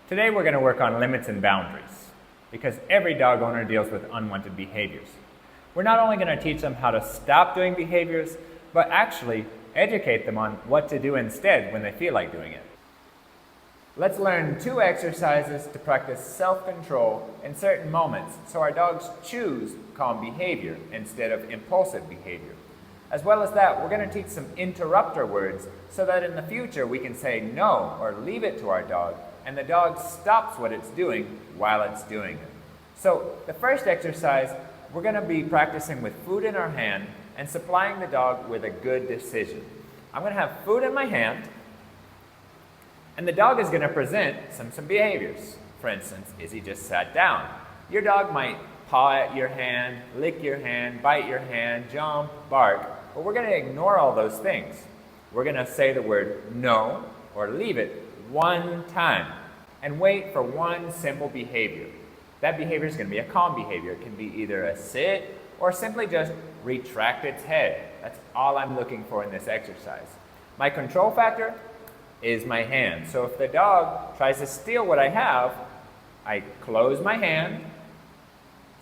Today we're going to work on limits and boundaries because every dog owner deals with unwanted behaviors. We're not only going to teach them how to stop doing behaviors, but actually educate them on what to do instead when they feel like doing it. Let's learn 2 exercises to practice self-control in certain moments so our dogs choose calm behavior instead of impulsive behavior. As well as that, we're going to teach some interrupter words so that in the future we can say no or leave it to our dog and the dog stops what it's doing while it's doing it. So the first exercise, we're going to be practicing with food in our hand and supplying the dog with a good decision. I'm going to have food in my hand and the dog is going to present some behaviors. For instance, Izzy just sat down. Your dog might paw at your hand, lick your hand, bite your hand, jump, bark, but we're going to ignore all those things. We're going to say the word no or leave it one time and wait for one simple behavior. That behavior is going to be a calm behavior. It can be either a sit or simply just retract its head. That's all I'm looking for in this exercise. My control factor is my hand. So if the dog tries to steal what I have, I close my hand,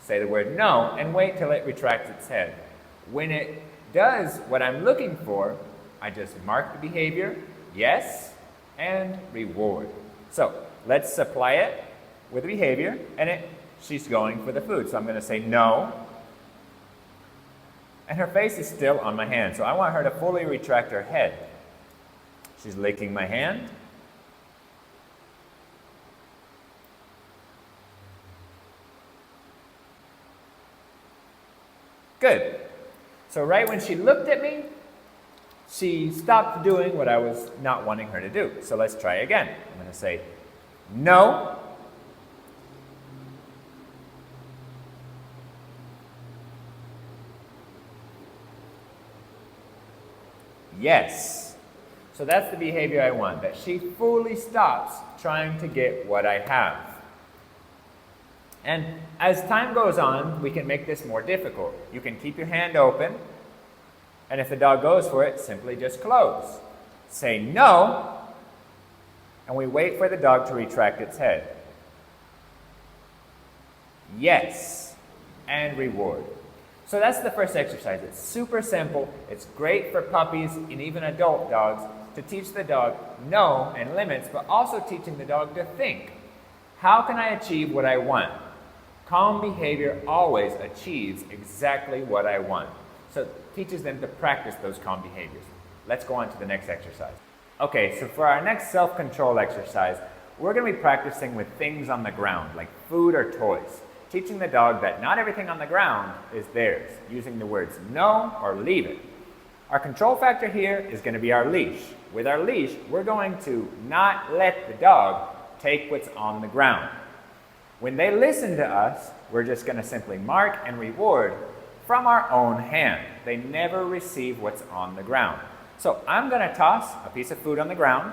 say the word no, and wait till it retracts its head. When it does what I'm looking for, I just mark the behavior, yes, and reward. So let's supply it with behavior, and she's going for the food. So I'm going to say no, and her face is still on my hand. So I want her to fully retract her head. She's licking my hand. Good. So right when she looked at me, she stopped doing what I was not wanting her to do. So let's try again. I'm going to say no. Yes. So that's the behavior I want, that she fully stops trying to get what I have. And as time goes on, we can make this more difficult. You can keep your hand open, and if the dog goes for it, simply just close. Say no, and we wait for the dog to retract its head. Yes, and reward. So that's the first exercise. It's super simple. It's great for puppies and even adult dogs to teach the dog no and limits, but also teaching the dog to think. How can I achieve what I want? Calm behavior always achieves exactly what I want. So it teaches them to practice those calm behaviors. Let's go on to the next exercise. Okay, so for our next self-control exercise, we're going to be practicing with things on the ground, like food or toys. Teaching the dog that not everything on the ground is theirs, using the words no or leave it. Our control factor here is going to be our leash. With our leash, we're going to not let the dog take what's on the ground. When they listen to us, we're just going to simply mark and reward from our own hand. They never receive what's on the ground. So I'm going to toss a piece of food on the ground.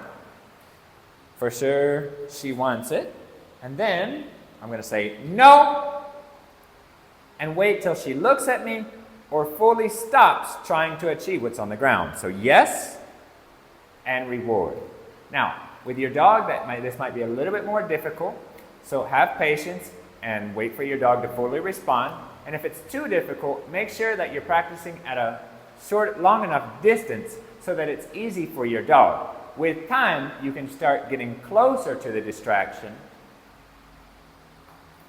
For sure, she wants it. And then I'm going to say no and wait till she looks at me or fully stops trying to achieve what's on the ground. So yes and reward. Now, with your dog, this might be a little bit more difficult. So have patience and wait for your dog to fully respond. And if it's too difficult, make sure that you're practicing at a long enough distance so that it's easy for your dog. With time, you can start getting closer to the distraction.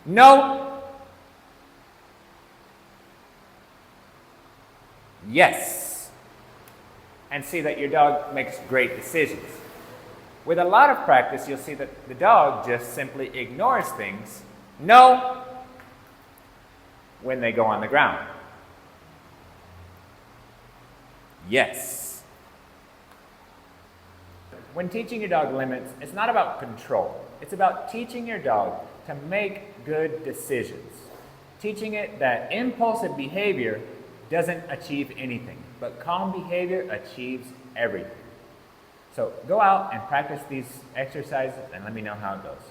No. Yes. And see that your dog makes great decisions. With a lot of practice, you'll see that the dog just simply ignores things. No. When they go on the ground. Yes. When teaching your dog limits, it's not about control. It's about teaching your dog to make good decisions. Teaching it that impulsive behavior doesn't achieve anything, but calm behavior achieves everything. So go out and practice these exercises and let me know how it goes.